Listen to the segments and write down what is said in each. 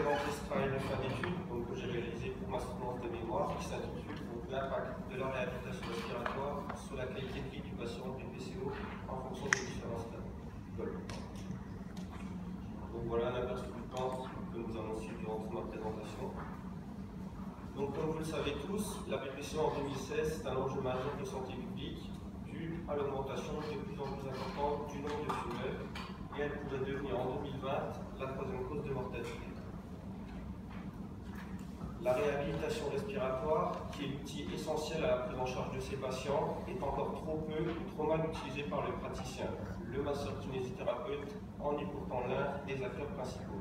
présenter ce travail de fin d'études que j'ai réalisé pour ma soutenance de mémoire qui s'intitule l'impact de la réhabilitation respiratoire sur la qualité de vie du patient du PCO en fonction des différents stades. Donc voilà un aperçu du plan que nous allons suivre durant toute ma présentation. Donc comme vous le savez tous, la BPCO en 2016 c'est un enjeu majeur de santé publique dû à l'augmentation de plus en plus importante du nombre de fumeurs et elle pourrait devenir en 2020 la troisième cause de mortalité. La réhabilitation respiratoire, qui est l'outil essentiel à la prise en charge de ces patients, est encore trop peu ou trop mal utilisé par le praticien. Le masseur-kinésithérapeute en est pourtant l'un des acteurs principaux.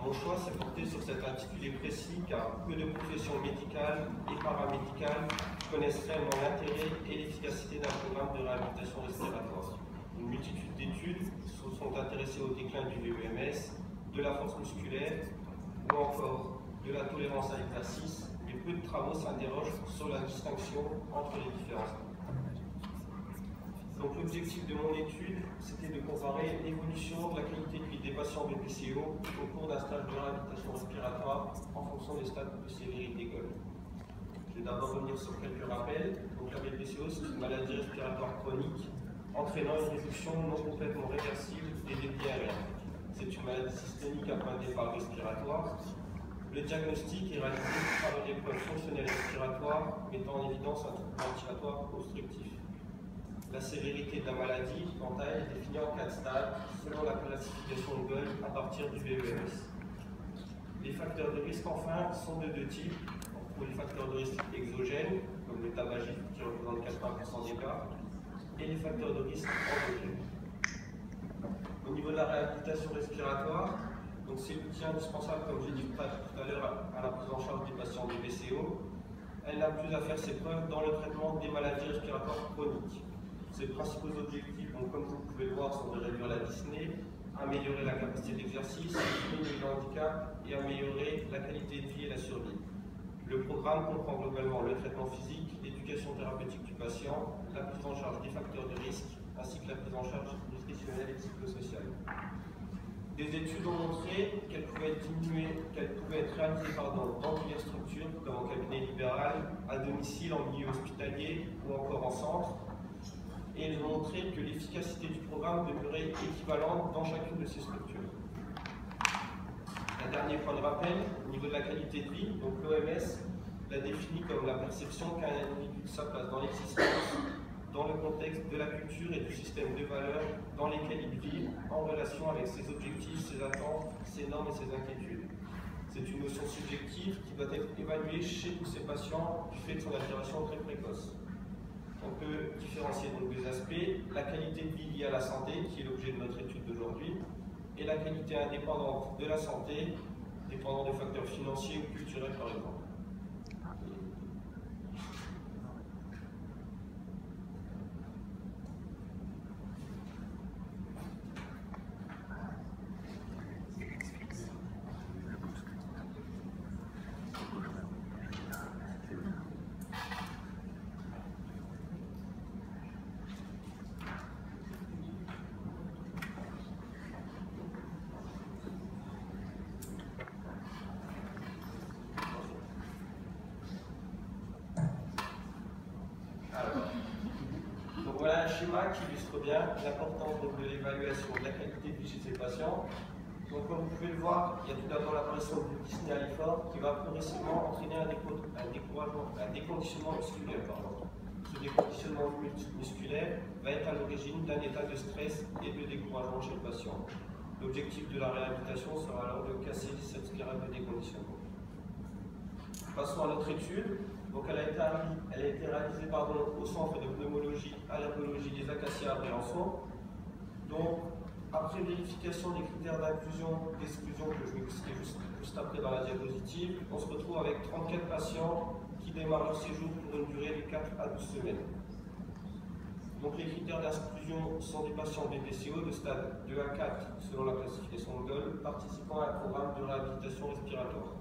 Mon choix s'est porté sur cet intitulé précis car peu de professions médicales et paramédicales connaissent réellement l'intérêt et l'efficacité d'un programme de réhabilitation respiratoire. Une multitude d'études se sont intéressées au déclin du VEMS, de la force musculaire ou encore de la tolérance à l'exercice, mais peu de travaux s'interrogent sur la distinction entre les différents. Donc l'objectif de mon étude, c'était de comparer l'évolution de la qualité de vie des patients BPCO au cours d'un stage de réhabilitation respiratoire en fonction des stades de sévérité GOL. Je vais d'abord revenir sur quelques rappels. Donc la BPCO, c'est une maladie respiratoire chronique entraînant une réduction non complètement réversible des débits aériens. C'est une maladie systémique à point de départ respiratoire. Le diagnostic est réalisé par une épreuve fonctionnelle respiratoire mettant en évidence un trouble ventilatoire obstructif. La sévérité de la maladie, quant à elle, est définie en 4 stades selon la classification de GOL à partir du VEMS. Les facteurs de risque, enfin, sont de deux types. Pour les facteurs de risque exogènes, comme le tabagisme qui représente 80% des cas, et les facteurs de risque endogènes. Au niveau de la réhabilitation respiratoire, donc c'est l'outil indispensable, comme j'ai dit tout à l'heure, à la prise en charge des patients BPCO. Elle n'a plus à faire ses preuves dans le traitement des maladies respiratoires chroniques. Ses principaux objectifs, donc, comme vous pouvez le voir, sont de réduire la dyspnée, améliorer la capacité d'exercice, diminuer le handicap et améliorer la qualité de vie et la survie. Le programme comprend globalement le traitement physique, l'éducation thérapeutique du patient, la prise en charge des facteurs de risque, ainsi que la prise en charge nutritionnelle et psychosociale. Des études ont montré qu'elles pouvaient être réalisées dans diverses structures, comme en cabinet libéral, à domicile, en milieu hospitalier ou encore en centre. Et elles ont montré que l'efficacité du programme demeurait équivalente dans chacune de ces structures. Un dernier point de rappel, au niveau de la qualité de vie, donc l'OMS la définit comme la perception qu'un individu de sa place dans l'existence, dans le contexte de la culture et du système de valeurs dans lesquels il vit, en relation avec ses objectifs, ses attentes, ses normes et ses inquiétudes. C'est une notion subjective qui doit être évaluée chez tous ces patients du fait de son altération très précoce. On peut différencier donc deux aspects, la qualité de vie liée à la santé, qui est l'objet de notre étude d'aujourd'hui, et la qualité indépendante de la santé, dépendant de facteurs financiers ou culturels par exemple. Voilà un schéma qui illustre bien l'importance de l'évaluation de la qualité de vie chez ces patients. Donc comme vous pouvez le voir, il y a tout d'abord l'apparition du dyspnée à l'effort qui va progressivement entraîner un déconditionnement musculaire. Ce déconditionnement musculaire va être à l'origine d'un état de stress et de découragement chez le patient. L'objectif de la réhabilitation sera alors de casser cette spirale de déconditionnement. Passons à notre étude. Donc elle a été réalisée au centre de pneumologie, allergologie des Acacias à Briançon. Donc, après vérification des critères d'inclusion, d'exclusion que je vais vous citer juste après dans la diapositive, on se retrouve avec 34 patients qui démarrent leur séjour pour une durée de 4 à 12 semaines. Donc les critères d'exclusion sont des patients BPCO de stade 2 à 4 selon la classification de GOL, participant à un programme de réhabilitation respiratoire.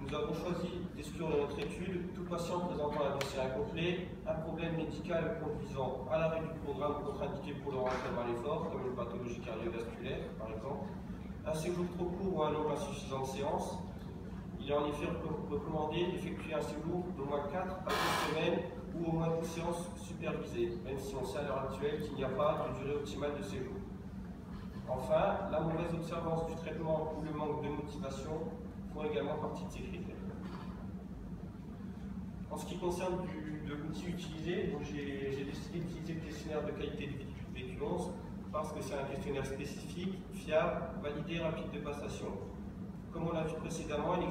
Nous avons choisi d'exclure dans notre étude tout patient présentant un dossier incomplet, un problème médical conduisant à l'arrêt du programme contre-indiqué pour le rentraînement à l'effort, comme une pathologie cardiovasculaire par exemple, un séjour trop court ou un nombre insuffisant de séances. Il est en effet recommandé d'effectuer un séjour d'au moins 4 à 12 semaines ou au moins 12 séances supervisées, même si on sait à l'heure actuelle qu'il n'y a pas de durée optimale de séjour. Enfin, la mauvaise observance du traitement ou le manque de motivation font également partie de ces critères. En ce qui concerne de l'outil utilisé, j'ai décidé d'utiliser le questionnaire de qualité de vie du PQ11 parce que c'est un questionnaire spécifique, fiable, validé et rapide de passation. Comme on l'a vu précédemment, il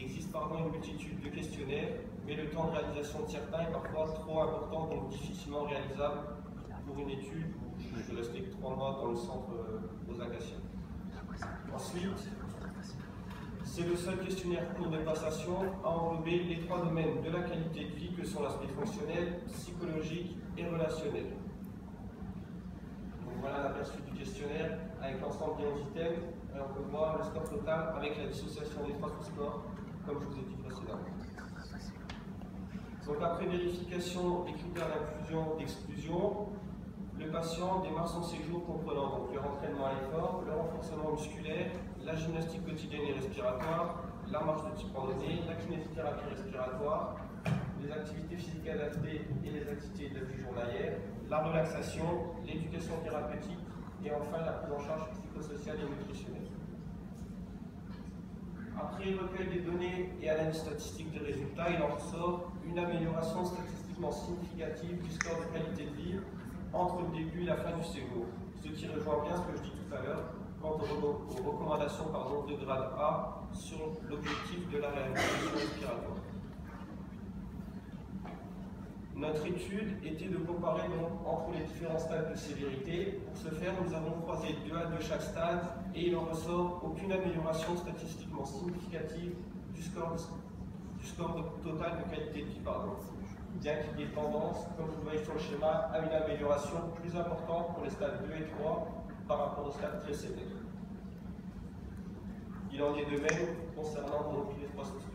existe une multitude de questionnaires, mais le temps de réalisation de certains est parfois trop important, donc difficilement réalisable pour une étude où je suis resté 3 mois dans le centre aux Acacias. Ensuite, c'est le seul questionnaire court de passation à englober les 3 domaines de la qualité de vie que sont l'aspect fonctionnel, psychologique et relationnel. Donc voilà l'aperçu du questionnaire avec l'ensemble des 11 items. Et on peut voir le score total avec la dissociation des 3 sous-scores, comme je vous ai dit précédemment. Donc après vérification des critères d'inclusion d'exclusion, le patient démarre son séjour comprenant donc le entraînement à l'effort, le renforcement musculaire, la gymnastique quotidienne et respiratoire, la marche de type randonnée, la kinésithérapie respiratoire, les activités physiques adaptées et les activités de la vie journalière, la relaxation, l'éducation thérapeutique et enfin la prise en charge psychosociale et nutritionnelle. Après recueil des données et analyse statistique des résultats, il en ressort une amélioration statistiquement significative du score de qualité de vie entre le début et la fin du séjour, ce qui rejoint bien ce que je dis tout à l'heure quant aux recommandations de grade A sur l'objectif de la réhabilitation respiratoire. Notre étude était de comparer donc entre les différents stades de sévérité. Pour ce faire, nous avons croisé 2 à 2 chaque stade et il en ressort aucune amélioration statistiquement significative du score total de qualité de vie, bien qu'il y ait tendance, comme vous le voyez sur le schéma, à une amélioration plus importante pour les stades 2 et 3 par rapport au stade très sévère. Il en est de même concernant les 3 sous-scores.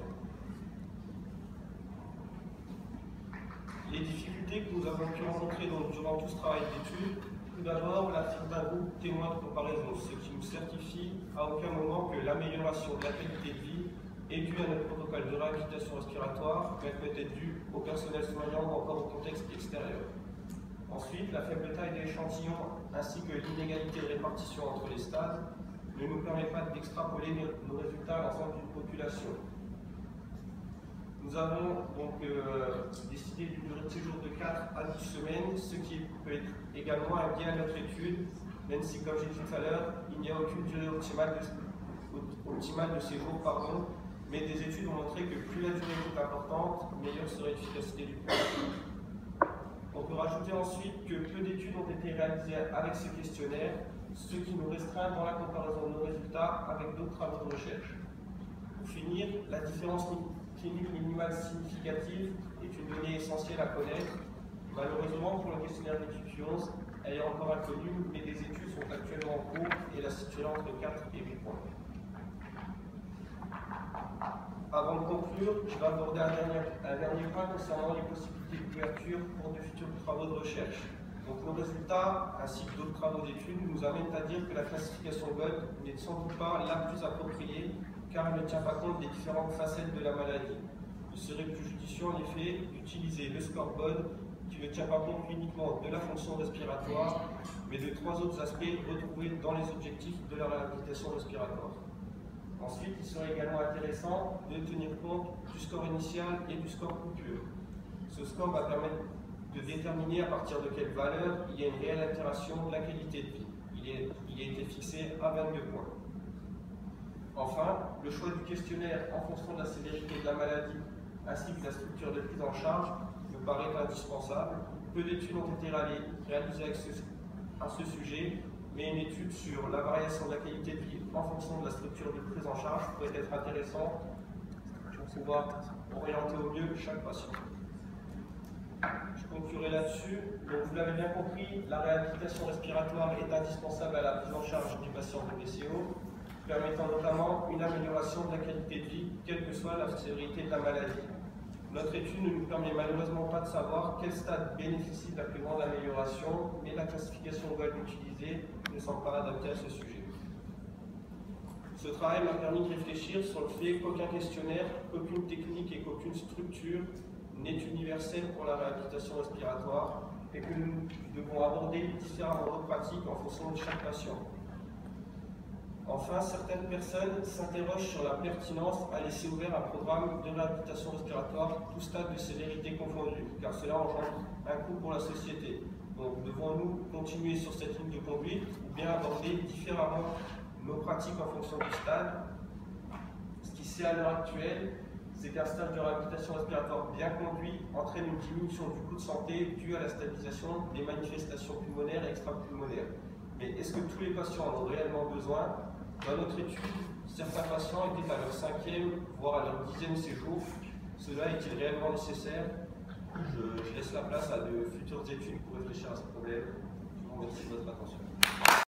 Les difficultés que nous avons pu rencontrer durant tout ce travail d'étude, tout d'abord la firme d'un groupe témoin de comparaison, ce qui nous certifie à aucun moment que l'amélioration de la qualité de vie est due à notre protocole de réhabilitation respiratoire, mais peut être due au personnel soignant ou encore au contexte extérieur. Ensuite, la faible taille de l'échantillon ainsi que l'inégalité de répartition entre les stades ne nous permet pas d'extrapoler nos résultats à l'ensemble d'une population. Nous avons donc décidé d'une durée de séjour de 4 à 10 semaines, ce qui peut être également un biais à notre étude, même si, comme j'ai dit tout à l'heure, il n'y a aucune durée optimale de séjour, mais des études ont montré que plus la durée est importante, meilleure serait l'efficacité du plan. On peut rajouter ensuite que peu d'études ont été réalisées avec ce questionnaire, ce qui nous restreint dans la comparaison de nos résultats avec d'autres travaux de recherche. Pour finir, la différence clinique minimale significative est une donnée essentielle à connaître. Malheureusement, pour le questionnaire d'étude 11, elle est encore inconnue, mais des études sont actuellement en cours et la situeront entre 4 et 8 points. Avant de conclure, je vais aborder un dernier point concernant les possibilités d'ouverture pour de futurs travaux de recherche. Donc nos résultats, ainsi que d'autres travaux d'études, nous amènent à dire que la classification GOLD n'est sans doute pas la plus appropriée, car elle ne tient pas compte des différentes facettes de la maladie. Il serait plus judicieux en effet d'utiliser le score BOD, qui ne tient pas compte uniquement de la fonction respiratoire, mais de 3 autres aspects retrouvés dans les objectifs de la réhabilitation respiratoire. Ensuite, il serait également intéressant de tenir compte du score initial et du score coupure. Ce score va permettre de déterminer à partir de quelle valeur il y a une réelle altération de la qualité de vie. Il a été fixé à 22 points. Enfin, le choix du questionnaire en fonction de la sévérité de la maladie ainsi que de la structure de prise en charge me paraît indispensable. Peu d'études ont été réalisées à ce sujet, mais une étude sur la variation de la qualité de vie en fonction de la structure de prise en charge pourrait être intéressante pour pouvoir orienter au mieux chaque patient. Je conclurai là-dessus. Donc, vous l'avez bien compris, la réhabilitation respiratoire est indispensable à la prise en charge du patient de BCO, permettant notamment une amélioration de la qualité de vie, quelle que soit la sévérité de la maladie. Notre étude ne nous permet malheureusement pas de savoir quel stade bénéficie de la plus grande amélioration, mais la classification GOLD utilisée ne semble pas adaptée à ce sujet. Ce travail m'a permis de réfléchir sur le fait qu'aucun questionnaire, qu'aucune technique et qu'aucune structure n'est universelle pour la réhabilitation respiratoire et que nous devons aborder différents modes pratiques en fonction de chaque patient. Enfin, certaines personnes s'interrogent sur la pertinence à laisser ouvert un programme de réhabilitation respiratoire, tout stade de sévérité confondu, car cela engendre un coût pour la société. Donc, devons-nous continuer sur cette ligne de conduite ou bien aborder différemment nos pratiques en fonction du stade? Ce qui se sait à l'heure actuelle, c'est qu'un stage de réhabilitation respiratoire bien conduit entraîne une diminution du coût de santé due à la stabilisation des manifestations pulmonaires et extrapulmonaires. Mais est-ce que tous les patients en ont réellement besoin? Dans notre étude, certains patients étaient à leur 5e, voire à leur 10e séjour. Cela est-il réellement nécessaire? Je laisse la place à de futures études pour réfléchir à ce problème.